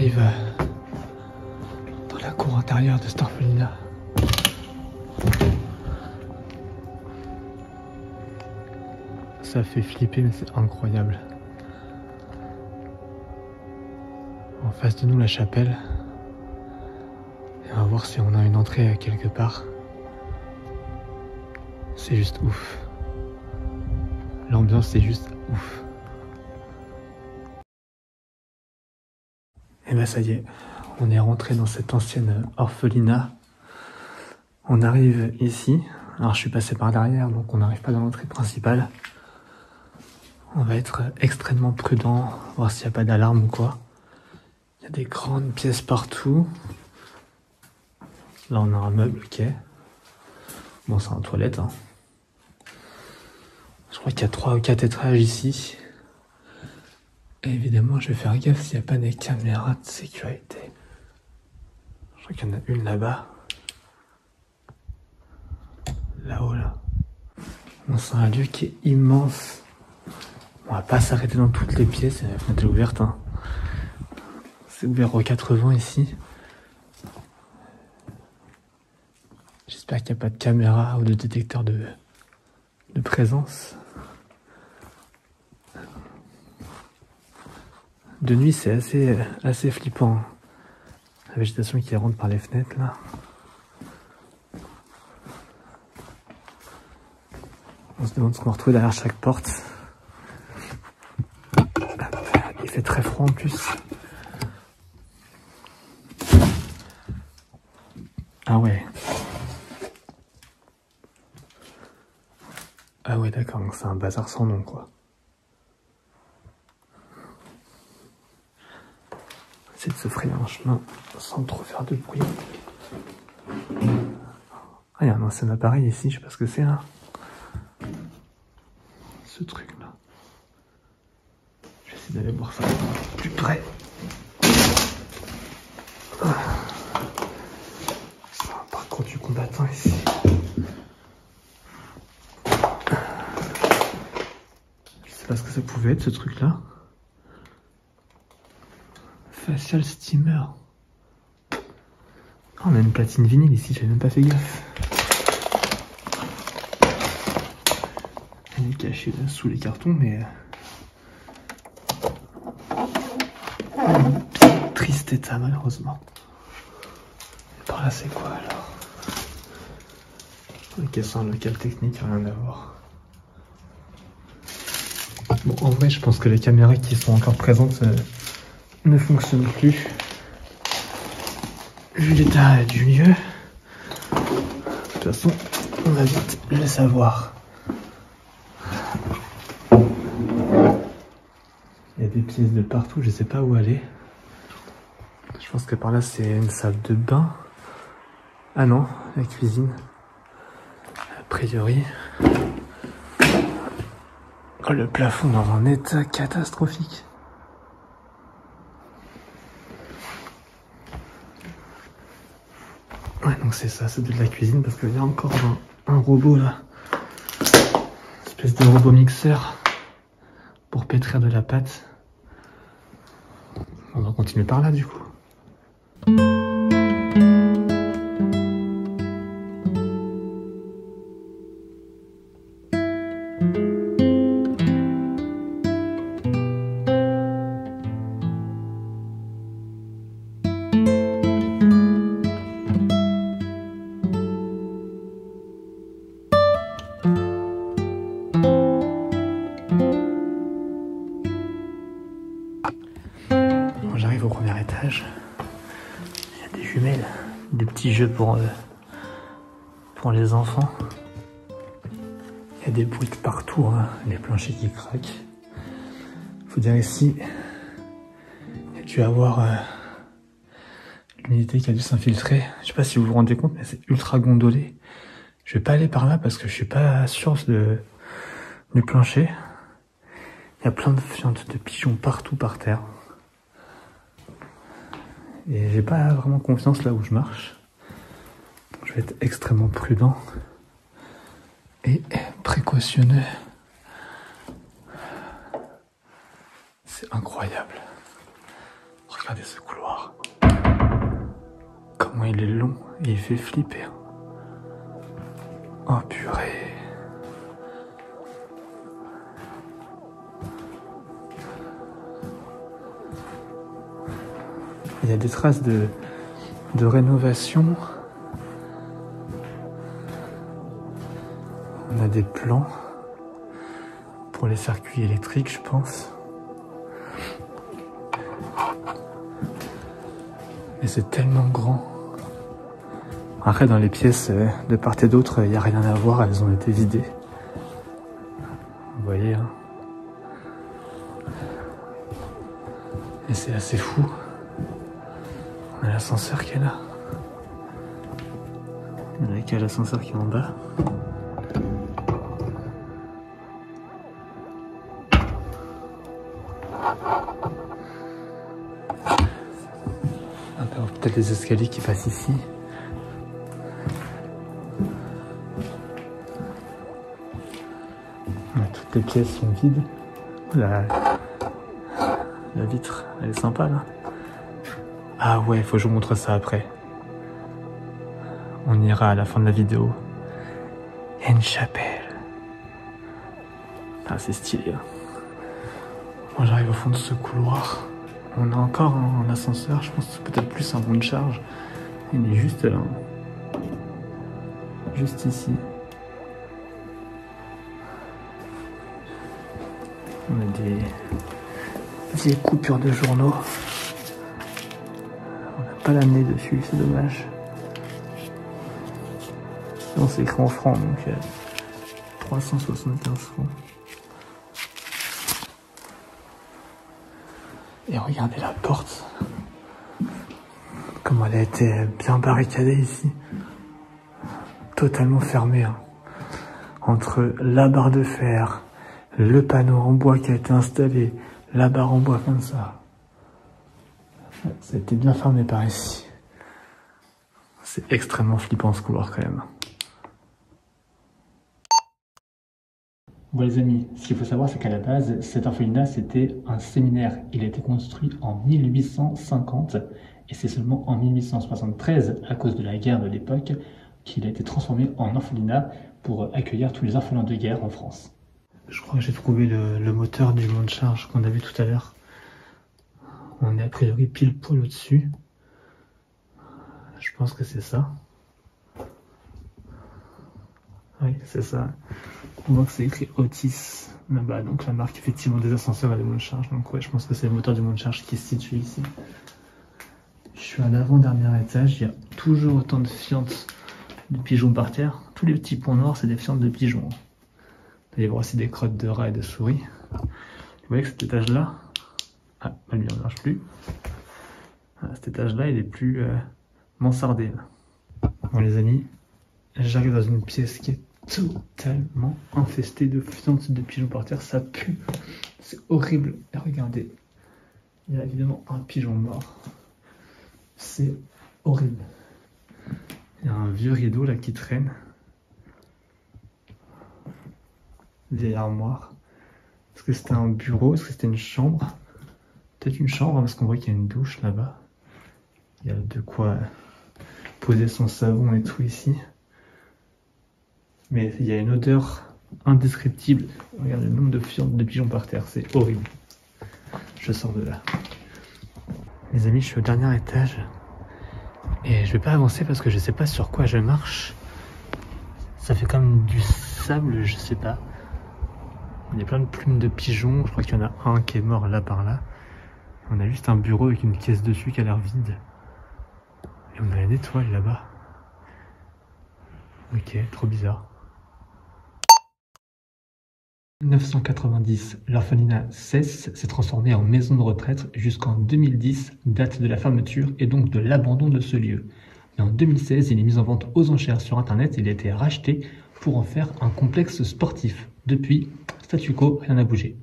arrive dans la cour intérieure de cette orphelinat. Ça fait flipper, mais c'est incroyable. En face de nous, la chapelle. Et on va voir si on a une entrée quelque part. C'est juste ouf. L'ambiance, c'est juste ouf. Et bah ça y est, on est rentré dans cette ancienne orphelinat. On arrive ici. Alors je suis passé par derrière, donc on n'arrive pas dans l'entrée principale. On va être extrêmement prudent, voir s'il n'y a pas d'alarme ou quoi. Il y a des grandes pièces partout. Là on a un meuble, ok. Bon, c'est une toilette, hein. Je crois qu'il y a 3 ou 4 étages ici. Et évidemment, je vais faire gaffe s'il n'y a pas des caméras de sécurité. Je crois qu'il y en a une là-bas. Là-haut, là. Bon, c'est un lieu qui est immense. On va pas s'arrêter dans toutes les pièces. La fenêtre est ouverte, hein. C'est ouvert aux 80 ici. J'espère qu'il n'y a pas de caméra ou de détecteur de présence. De nuit, c'est assez flippant. La végétation qui rentre par les fenêtres, là. On se demande ce qu'on va retrouver derrière chaque porte. Il fait très froid en plus. Ah ouais. Ah ouais, d'accord, donc c'est un bazar sans nom, quoi. C'est de se frayer un chemin sans trop faire de bruit. Ah, il y a un ancien appareil ici, je sais pas ce que c'est là. Ce truc là. Je vais essayer d'aller voir ça plus près. C'est un parcours du combattant ici. Je sais pas ce que ça pouvait être ce truc là. Facial steamer. Oh, on a une platine vinyle ici, j'avais même pas fait gaffe. Elle est cachée là sous les cartons, mais triste état malheureusement. Et par là c'est quoi alors? Ok, c'est un local technique, rien à voir. Bon, en vrai je pense que les caméras qui sont encore présentes ne fonctionnent plus. Vu l'état du lieu, de toute façon, on va vite le savoir. Il y a des pièces de partout, je sais pas où aller. Je pense que par là c'est une salle de bain. Ah non, la cuisine. A priori. Oh, le plafond dans un état catastrophique. Ouais, donc c'est ça, c'est de la cuisine parce qu'il y a encore un robot là. Une espèce de robot mixeur pour pétrir de la pâte. On va continuer par là du coup. J'arrive au premier étage. Il y a des jumelles, des petits jeux pour les enfants. Il y a des bruits de partout, hein, les planchers qui craquent. Faut dire ici, il y a dû avoir l'unité qui a dû s'infiltrer. Je sais pas si vous vous rendez compte, mais c'est ultra gondolé. Je vais pas aller par là parce que je suis pas sûr du plancher. Il y a plein de fientes de pigeons partout par terre. Et j'ai pas vraiment confiance là où je marche. Donc je vais être extrêmement prudent et précautionneux. C'est incroyable. Regardez ce couloir. Comment il est long et il fait flipper. Oh purée. Il y a des traces de rénovation. On a des plans pour les circuits électriques, je pense. Mais c'est tellement grand. Après, dans les pièces de part et d'autre, il n'y a rien à voir, elles ont été vidées. Vous voyez, hein. Et c'est assez fou. On a l'ascenseur qui est là. Il y a la cage ascenseur qui est en bas. Peut-être les escaliers qui passent ici. Toutes les pièces sont vides. La vitre, elle est sympa là. Ah ouais, faut que je vous montre ça après. On ira à la fin de la vidéo. Il y a une chapelle. Ah, c'est stylé. Hein. Moi j'arrive au fond de ce couloir. On a encore un ascenseur, je pense que c'est peut-être plus un bon de charge. Il est juste là. Juste ici. On a des coupures de journaux. On n'a pas l'année dessus, c'est dommage. Non, c'est écrit en francs, donc 375 francs. Et regardez la porte. Comment elle a été bien barricadée ici. Totalement fermée. Hein. Entre la barre de fer, le panneau en bois qui a été installé, la barre en bois comme ça. Ça a été bien fermé par ici. C'est extrêmement flippant ce couloir quand même. Bon les amis, ce qu'il faut savoir c'est qu'à la base, cet orphelinat c'était un séminaire. Il a été construit en 1850 et c'est seulement en 1873, à cause de la guerre de l'époque, qu'il a été transformé en orphelinat pour accueillir tous les orphelins de guerre en France. Je crois que j'ai trouvé le moteur du monte charge qu'on a vu tout à l'heure. On est a priori pile poil au-dessus. Je pense que c'est ça. Oui, c'est ça. On voit que c'est écrit Otis là-bas, donc la marque effectivement des ascenseurs et des monte charge. Donc ouais, je pense que c'est le moteur du monte charge qui se situe ici. Je suis à l'avant-dernier étage, il y a toujours autant de fientes de pigeons par terre. Tous les petits points noirs, c'est des fientes de pigeons. Il va y avoir aussi des crottes de rats et de souris. Vous voyez que cet étage-là, ah, ma lumière ne marche plus. Ah, cet étage-là, il est plus mansardé. Là. Bon les amis, j'arrive dans une pièce qui est totalement infestée de fientes de pigeons par terre. Ça pue, c'est horrible. Et regardez, il y a évidemment un pigeon mort. C'est horrible. Il y a un vieux rideau là qui traîne. Vieille armoire. Est-ce que c'était un bureau? Est-ce que c'était une chambre? Peut-être une chambre parce qu'on voit qu'il y a une douche là-bas. Il y a de quoi poser son savon et tout ici. Mais il y a une odeur indescriptible. Regarde le nombre de fientes de pigeons par terre, c'est horrible. Je sors de là. Les amis, je suis au dernier étage. Et je vais pas avancer parce que je sais pas sur quoi je marche. Ça fait comme du sable, je sais pas. Il y a plein de plumes de pigeons. Je crois qu'il y en a un qui est mort là par là. On a juste un bureau avec une caisse dessus qui a l'air vide. Et on a une étoile là-bas. Ok, trop bizarre. 1990, l'orphelinat cesse, s'est transformé en maison de retraite jusqu'en 2010, date de la fermeture et donc de l'abandon de ce lieu. Mais en 2016, il est mis en vente aux enchères sur internet et il a été racheté pour en faire un complexe sportif. Depuis, statu quo, rien n'a bougé.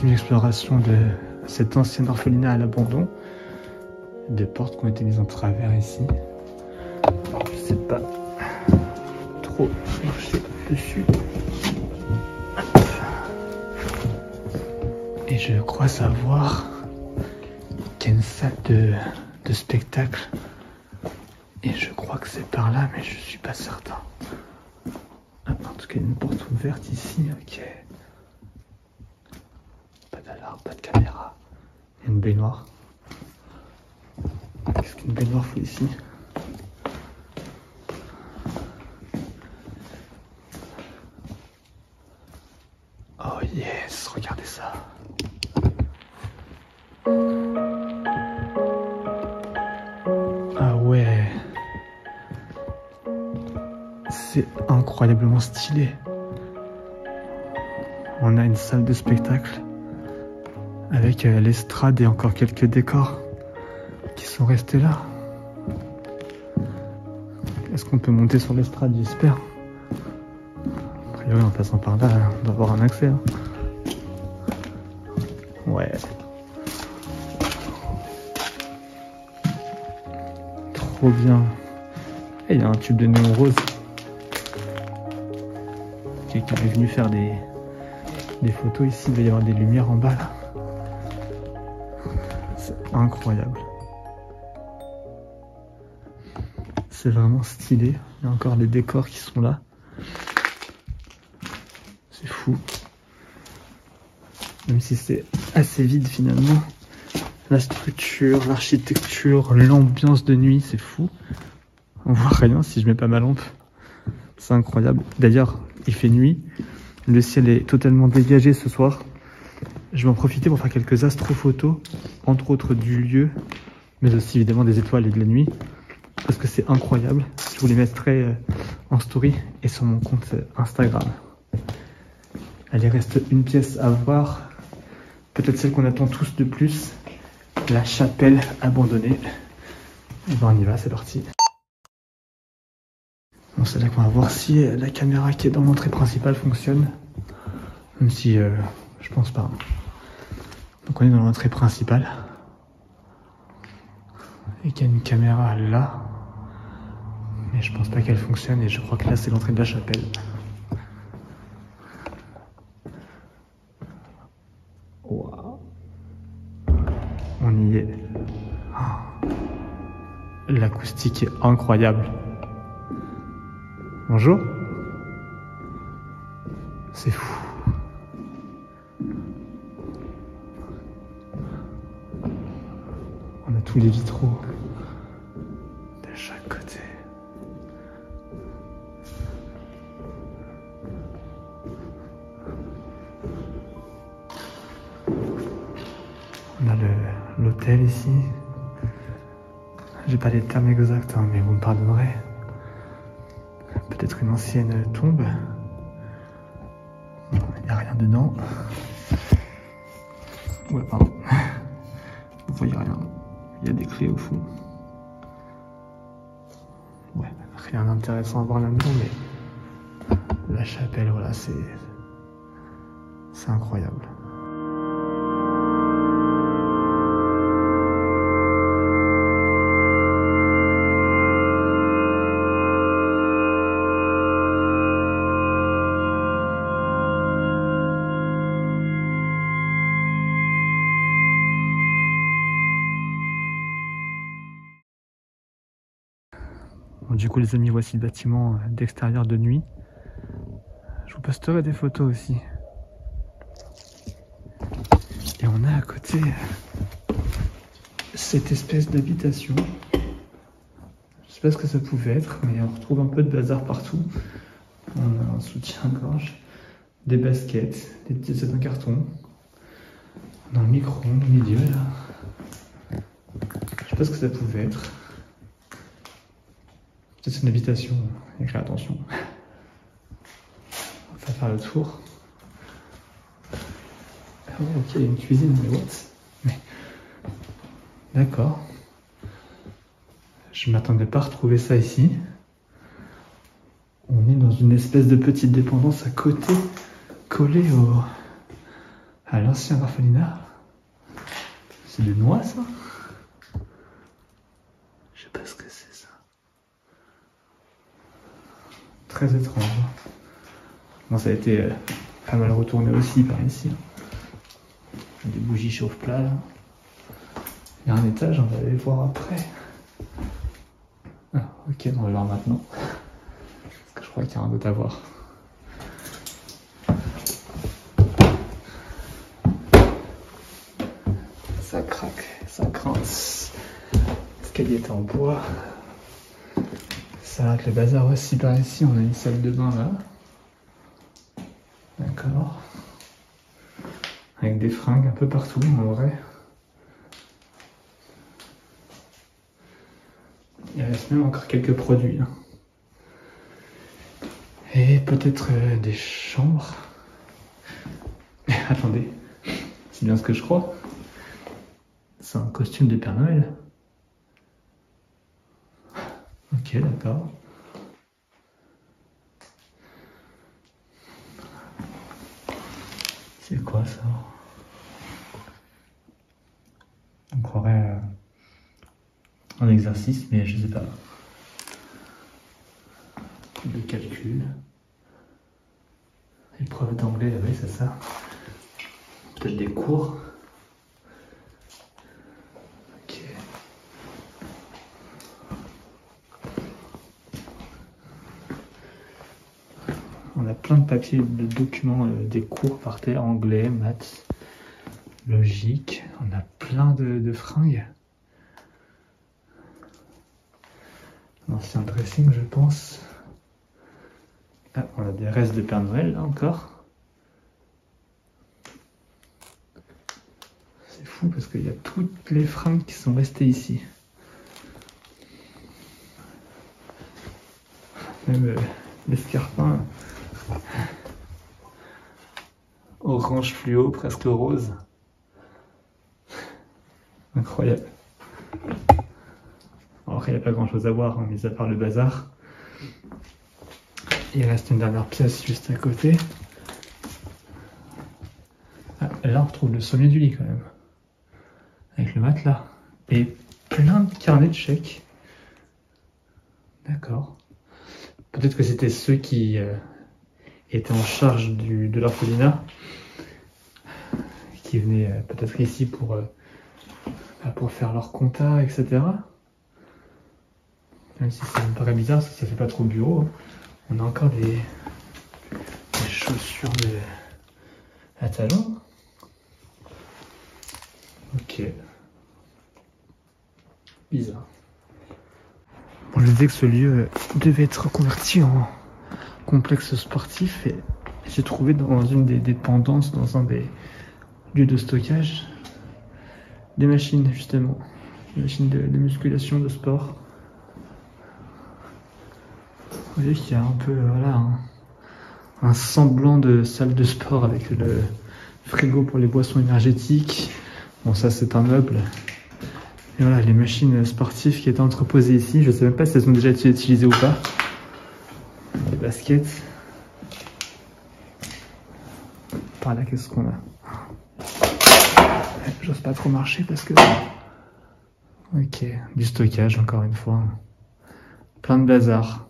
continue l'exploration de cette ancienne orphelinat à l'abandon. Des portes qui ont été mises en travers ici. Je sais pas trop marcher dessus. Hop. Et je crois savoir qu'il y a une salle de spectacle. Et je crois que c'est par là, mais je suis pas certain. En tout cas, il y a une porte ouverte ici. Ok. Pas d'alarme, pas de caméra. Il y a une baignoire. Qu'est-ce qu'une baignoire fait ici? Oh yes, regardez ça. Ah ouais. C'est incroyablement stylé. On a une salle de spectacle avec l'estrade et encore quelques décors qui sont restés là. Est-ce qu'on peut monter sur l'estrade? J'espère. A priori, en passant par là, on doit avoir un accès. Hein. Ouais. Trop bien. Et il y a un tube de néon rose. Quelqu'un est venu faire des photos ici. Il va y avoir des lumières en bas là. C'est incroyable. C'est vraiment stylé. Il y a encore les décors qui sont là. C'est fou. Même si c'est assez vide finalement. La structure, l'architecture, l'ambiance de nuit, c'est fou. On voit rien si je mets pas ma lampe. C'est incroyable. D'ailleurs, il fait nuit. Le ciel est totalement dégagé ce soir. Je vais en profiter pour faire quelques astrophotos, entre autres du lieu, mais aussi évidemment des étoiles et de la nuit. Parce que c'est incroyable. Je vous les mettrai en story et sur mon compte Instagram. Allez, reste une pièce à voir. Peut-être celle qu'on attend tous de plus. La chapelle abandonnée. Et ben on y va, c'est parti. Bon, c'est là qu'on va voir si la caméra qui est dans l'entrée principale fonctionne. Même si je pense pas. Donc on est dans l'entrée principale. Et qu'il y a une caméra là. Mais je pense pas qu'elle fonctionne et je crois que là c'est l'entrée de la chapelle. Waouh. On y est. Oh. L'acoustique est incroyable. Bonjour. C'est fou. On a tous les vitraux de chaque côté. On a l'hôtel ici. J'ai pas les termes exacts, hein, mais vous me pardonnerez. Peut-être une ancienne tombe. Il n'y a rien dedans. Ouais, pardon. Vous voyez rien. Il y a des clés au fond. Ouais, rien d'intéressant à voir là-dedans, mais la chapelle, voilà, c'est incroyable. Bon, du coup les amis, voici le bâtiment d'extérieur de nuit. Je vous posterai des photos aussi. Et on a à côté cette espèce d'habitation. Je sais pas ce que ça pouvait être, mais on retrouve un peu de bazar partout. On a un soutien-gorge, des baskets, des petits sets en carton. On a un micro-ondes au milieu là. Je sais pas ce que ça pouvait être. Peut-être une habitation, écrit attention. On va faire le tour. Ah ouais, ok, il y a une cuisine, mais what? Mais... D'accord. Je m'attendais pas à retrouver ça ici. On est dans une espèce de petite dépendance à côté, collée à l'ancien orphelinat. C'est des noix, ça? Je sais pas ce que c'est, ça. Très étrange. Bon, ça a été pas mal retourné aussi par ici. Des bougies chauffe-plat, là. Il y a un étage, on va aller voir après. Ah, ok, on va voir maintenant. Parce que je crois qu'il y a rien d'autre à voir. Ça craque, ça grince. L'escalier est en bois. Ça arrête le bazar aussi par ici. On a une salle de bain là. D'accord. Avec des fringues un peu partout en vrai. Il reste même encore quelques produits là. Et peut-être des chambres. Attendez, c'est bien ce que je crois. C'est un costume de Père Noël. Ok, d'accord. C'est quoi ça? On croirait un exercice, mais je sais pas. Le calcul. Épreuve d'anglais, oui, c'est ça. Peut-être des cours. Ok. On a plein de papiers, de documents, des cours par terre, anglais, maths, logique. On a plein de fringues. Ancien dressing, je pense. Ah, on a des restes de Père Noël, là, encore. C'est fou, parce qu'il y a toutes les fringues qui sont restées ici. Même l'escarpin. Orange fluo, presque rose. Incroyable. Alors, il n'y a pas grand chose à voir, hein, mis à part le bazar. Il reste une dernière pièce juste à côté. Ah, là, on retrouve le sommet du lit quand même. Avec le matelas. Et plein de carnets de chèques. D'accord. Peut-être que c'était ceux qui étaient en charge de l'orphelinat. Qui venaient peut-être ici pour faire leur compta, etc. Même si ça me paraît bizarre, parce que ça fait pas trop bureau. On a encore des chaussures à talons. Ok. Bizarre. Bon, je disais que ce lieu devait être reconverti en complexe sportif et j'ai trouvé dans une des dépendances, dans un des lieux de stockage, des machines justement. Des machines de musculation, de sport. Vous voyez qu'il y a un peu voilà, un semblant de salle de sport avec le frigo pour les boissons énergétiques. Bon, ça c'est un meuble. Et voilà, les machines sportives qui étaient entreposées ici, je sais même pas si elles ont déjà été utilisées ou pas. Les baskets. Par là, qu'est-ce qu'on a? J'ose pas trop marcher parce que... Ok, du stockage encore une fois. Plein de bazar.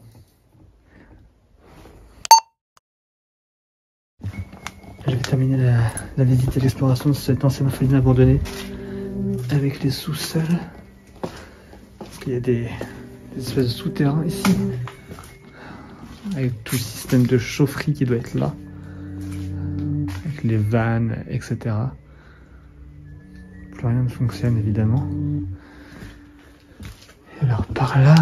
Je vais terminer la visite et l'exploration de cette ancienne orphelinat abandonnée avec les sous-sols. Parce qu'il y a des espèces de souterrains ici. Avec tout le système de chaufferie qui doit être là. Avec les vannes, etc. Plus rien ne fonctionne évidemment. Et alors par là...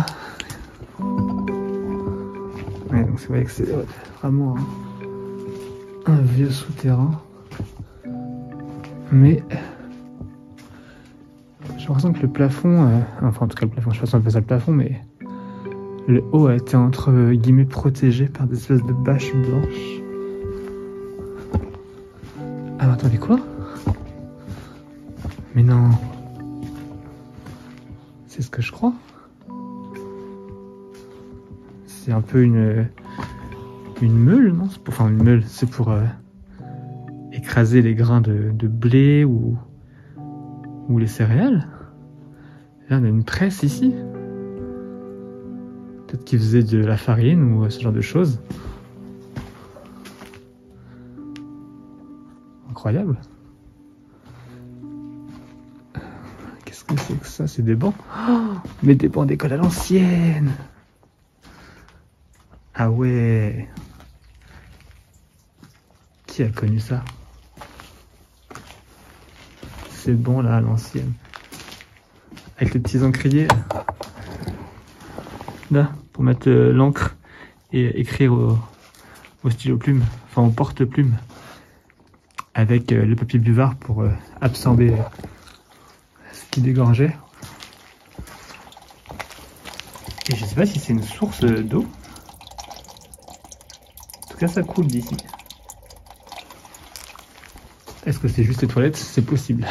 Ouais, donc c'est vrai que c'est vraiment un vieux souterrain. Mais... j'ai l'impression que le plafond... enfin en tout cas le plafond, je sais pas si on appelle ça le plafond, mais... le haut a été entre guillemets protégé par des espèces de bâches blanches. Ah mais attendez, quoi? Mais non... c'est ce que je crois. C'est un peu une meule, non? Enfin une meule, c'est pour écraser les grains de blé ou les céréales. Là, on a une presse ici. Peut-être qu'ils faisaient de la farine ou ce genre de choses. Incroyable. Qu'est-ce que c'est que ça? C'est des bancs. Oh, mais des bancs d'école à l'ancienne. Ah ouais. Qui a connu ça? Ces bancs là à l'ancienne. Avec les petits encriers. Là, pour mettre l'encre et écrire au stylo plume, enfin au porte-plume. Avec le papier buvard pour absorber ce qui dégorgeait. Et je sais pas si c'est une source d'eau. En tout cas, ça coule d'ici. Est-ce que c'est juste les toilettes? C'est possible.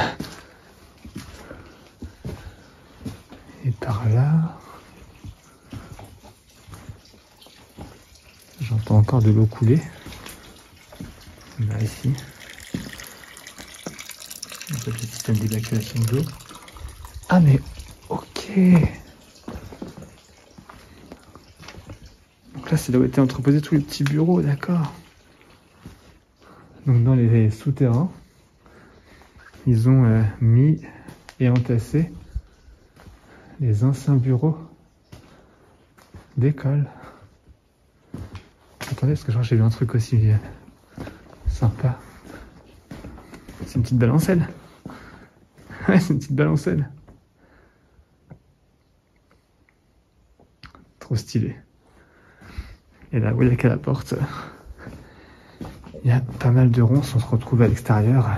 Et par là... J'entends encore de l'eau couler. Là, ici. Un peu le système d'évacuation de l'eau. Ah, mais ok. Donc là, c'est là où étaient entreposés tous les petits bureaux, d'accord. Donc dans les souterrains, ils ont mis et entassé les anciens bureaux d'école. Attendez, parce que genre j'ai vu un truc aussi sympa. C'est une petite balancelle. Ouais, c'est une petite balancelle. Trop stylé. Et là, vous voyez qu'à la porte, il y a pas mal de ronces. On se retrouve à l'extérieur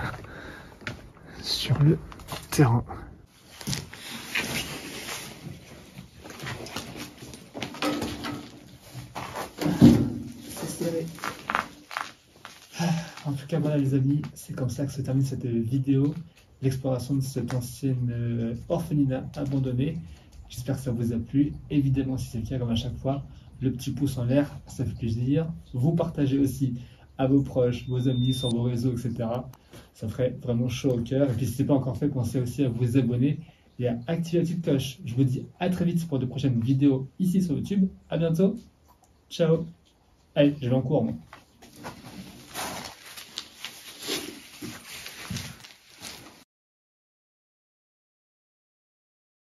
sur le terrain. En tout cas, voilà les amis, c'est comme ça que se termine cette vidéo, l'exploration de cette ancienne orphelinat abandonnée. J'espère que ça vous a plu. Évidemment, si c'est le cas, comme à chaque fois, le petit pouce en l'air, ça fait plaisir. Vous partagez aussi à vos proches, vos amis, sur vos réseaux, etc. Ça ferait vraiment chaud au cœur. Et puis, si ce n'est pas encore fait, pensez aussi à vous abonner et à activer la petite cloche. Je vous dis à très vite pour de prochaines vidéos ici sur YouTube. À bientôt. Ciao. Allez, je vais en cours, moi.